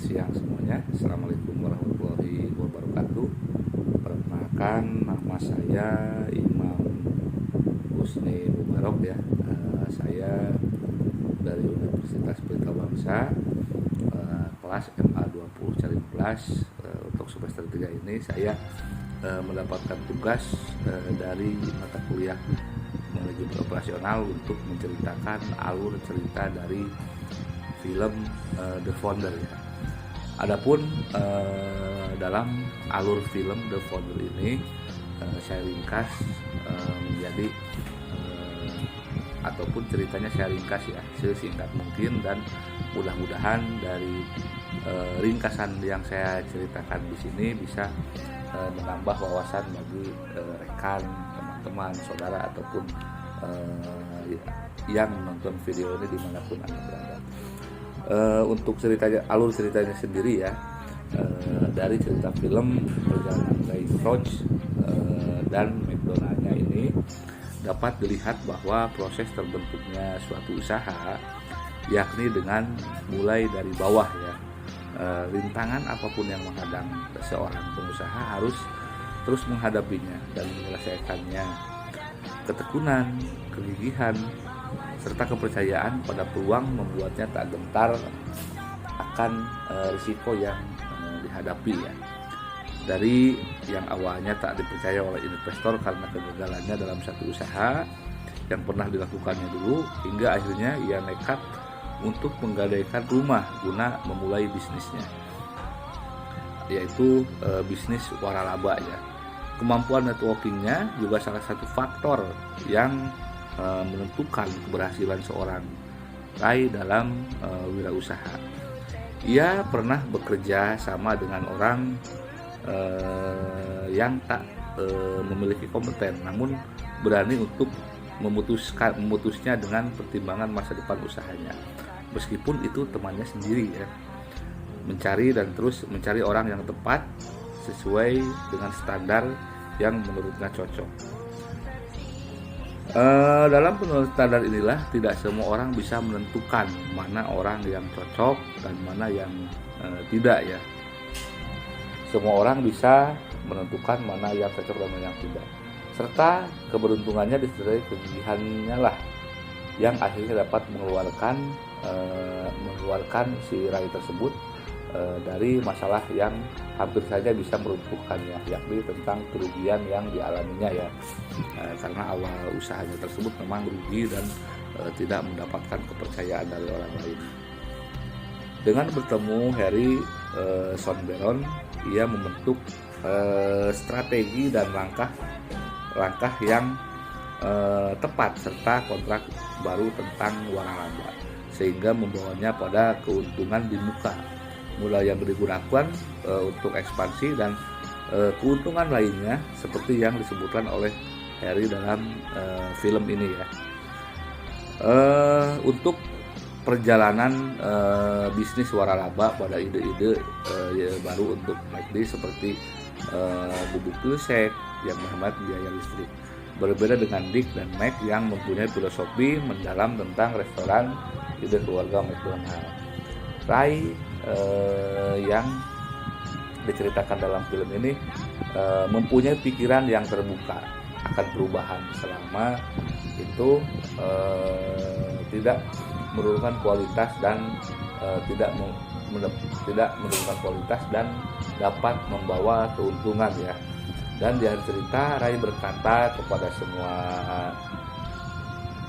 siang semuanya. Assalamualaikum warahmatullahi wabarakatuh. Perkenalkan, nama saya Imam Husni Mubarok ya. Saya dari Universitas Pelita Bangsa, kelas MA 20 Cari 15. Untuk semester 3 ini saya mendapatkan tugas dari mata kuliah manajemen operasional untuk menceritakan alur cerita dari film The Founder ya. Adapun dalam alur film The Founder ini saya ringkas menjadi ataupun ceritanya saya ringkas ya sesingkat mungkin, dan mudah-mudahan dari ringkasan yang saya ceritakan di sini bisa menambah wawasan bagi rekan, teman-teman, saudara ataupun yang menonton video ini dimanapun Anda berada. Untuk ceritanya, alur ceritanya sendiri ya, dari cerita film perjalanan Guy Fawkes dan McDonald-nya ini dapat dilihat bahwa proses terbentuknya suatu usaha yakni dengan mulai dari bawah ya. Rintangan apapun yang menghadang seorang pengusaha harus terus menghadapinya dan menyelesaikannya. Ketekunan, kegigihan, serta kepercayaan pada peluang membuatnya tak gentar akan risiko yang dihadapi ya. Dari yang awalnya tak dipercaya oleh investor karena kegagalannya dalam satu usaha yang pernah dilakukannya dulu, hingga akhirnya ia nekat untuk menggadaikan rumah guna memulai bisnisnya, yaitu bisnis waralaba ya. Kemampuan networkingnya juga salah satu faktor yang menentukan keberhasilan seorang Ray dalam wirausaha. Ia pernah bekerja sama dengan orang yang tak memiliki kompeten, namun berani untuk memutusnya dengan pertimbangan masa depan usahanya, meskipun itu temannya sendiri ya. Mencari dan terus mencari orang yang tepat sesuai dengan standar yang menurutnya cocok. Dalam penentuan standar inilah tidak semua orang bisa menentukan mana orang yang cocok dan mana yang tidak ya. Semua orang bisa menentukan mana yang cocok dan mana yang tidak, serta keberuntungannya disertai kegigihannya lah yang akhirnya dapat mengeluarkan si Ray tersebut dari masalah yang hampir saja bisa meruntuhkannya, yakni tentang kerugian yang dialaminya ya, karena awal usahanya tersebut memang rugi dan tidak mendapatkan kepercayaan dari orang lain. Dengan bertemu Harry Sonberon, ia membentuk strategi dan langkah yang tepat serta kontrak baru tentang waralaba, sehingga membawanya pada keuntungan di muka, mulai yang digunakan untuk ekspansi dan keuntungan lainnya seperti yang disebutkan oleh Harry dalam film ini ya. Untuk perjalanan bisnis waralaba pada ide-ide baru untuk McD seperti bubuk pilsek yang menghemat biaya listrik, berbeda dengan Dick dan Mac yang mempunyai filosofi mendalam tentang restoran ide keluarga McDonald. Ray yang diceritakan dalam film ini mempunyai pikiran yang terbuka akan perubahan selama itu tidak menurunkan kualitas dan tidak menurunkan kualitas dan dapat membawa keuntungan ya. Dan di akhir cerita Ray berkata kepada semua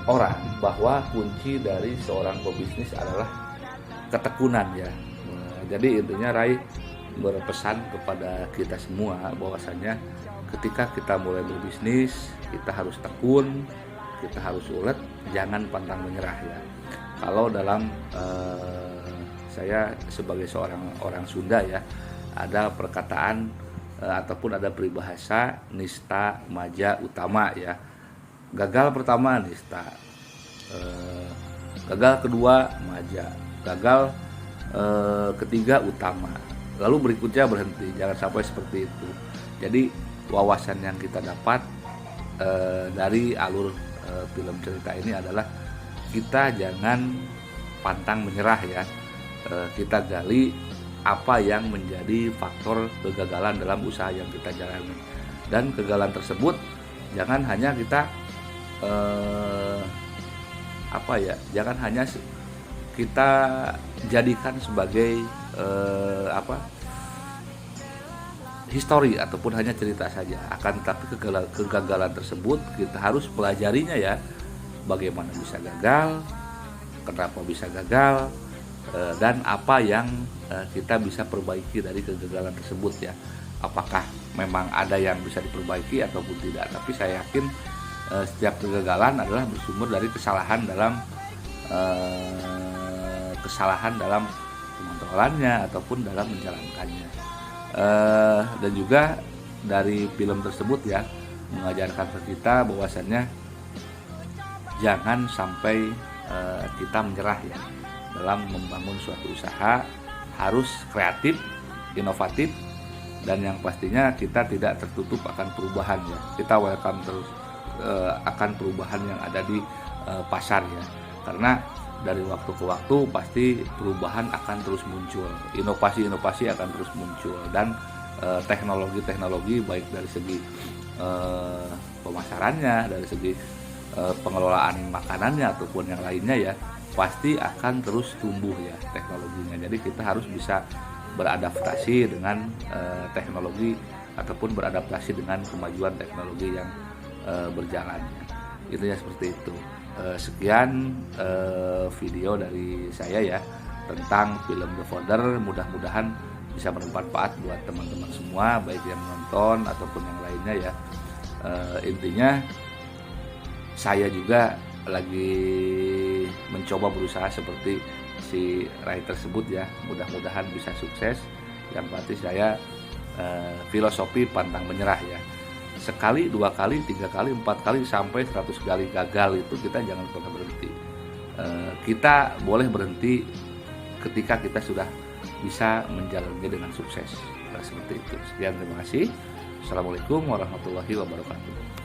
orang bahwa kunci dari seorang pebisnis adalah ketekunan ya. Jadi intinya Ray berpesan kepada kita semua bahwasanya ketika kita mulai berbisnis, kita harus tekun, kita harus ulet, jangan pantang menyerah ya. Kalau dalam saya sebagai seorang orang Sunda ya, ada perkataan ataupun ada peribahasa nista maja utama ya. Gagal pertama nista, gagal kedua maja, gagal ketiga utama, lalu berikutnya berhenti. Jangan sampai seperti itu. Jadi wawasan yang kita dapat dari alur film cerita ini adalah kita jangan pantang menyerah ya. Kita gali apa yang menjadi faktor kegagalan dalam usaha yang kita jalani. Dan kegagalan tersebut jangan hanya kita jangan hanya kita jadikan sebagai histori ataupun hanya cerita saja. Akan tetapi kegagalan tersebut kita harus pelajarinya ya, bagaimana bisa gagal, kenapa bisa gagal, dan apa yang kita bisa perbaiki dari kegagalan tersebut ya. Apakah memang ada yang bisa diperbaiki ataupun tidak, tapi saya yakin setiap kegagalan adalah bersumber dari kesalahan dalam pengontrolannya ataupun dalam menjalankannya. Dan juga dari film tersebut ya mengajarkan ke kita bahwasannya jangan sampai kita menyerah ya dalam membangun suatu usaha. Harus kreatif, inovatif, dan yang pastinya kita tidak tertutup akan perubahan ya. Kita welcome terus akan perubahan yang ada di pasar ya, karena dari waktu ke waktu pasti perubahan akan terus muncul, inovasi-inovasi akan terus muncul, dan teknologi-teknologi baik dari segi pemasarannya, dari segi pengelolaan makanannya ataupun yang lainnya ya, pasti akan terus tumbuh ya teknologinya. Jadi kita harus bisa beradaptasi dengan teknologi ataupun beradaptasi dengan kemajuan teknologi yang berjalan. Intinya seperti itu. Sekian video dari saya ya tentang film The Founder. Mudah-mudahan bisa bermanfaat buat teman-teman semua, baik yang menonton ataupun yang lainnya ya. Intinya saya juga lagi mencoba berusaha seperti si Rai tersebut ya. Mudah-mudahan bisa sukses. Yang pasti saya filosofi pantang menyerah ya. Sekali, 2 kali, 3 kali, 4 kali, sampai 100 kali gagal itu kita jangan pernah berhenti. Kita boleh berhenti ketika kita sudah bisa menjalannya dengan sukses. Seperti itu. Sekian, terima kasih. Assalamualaikum warahmatullahi wabarakatuh.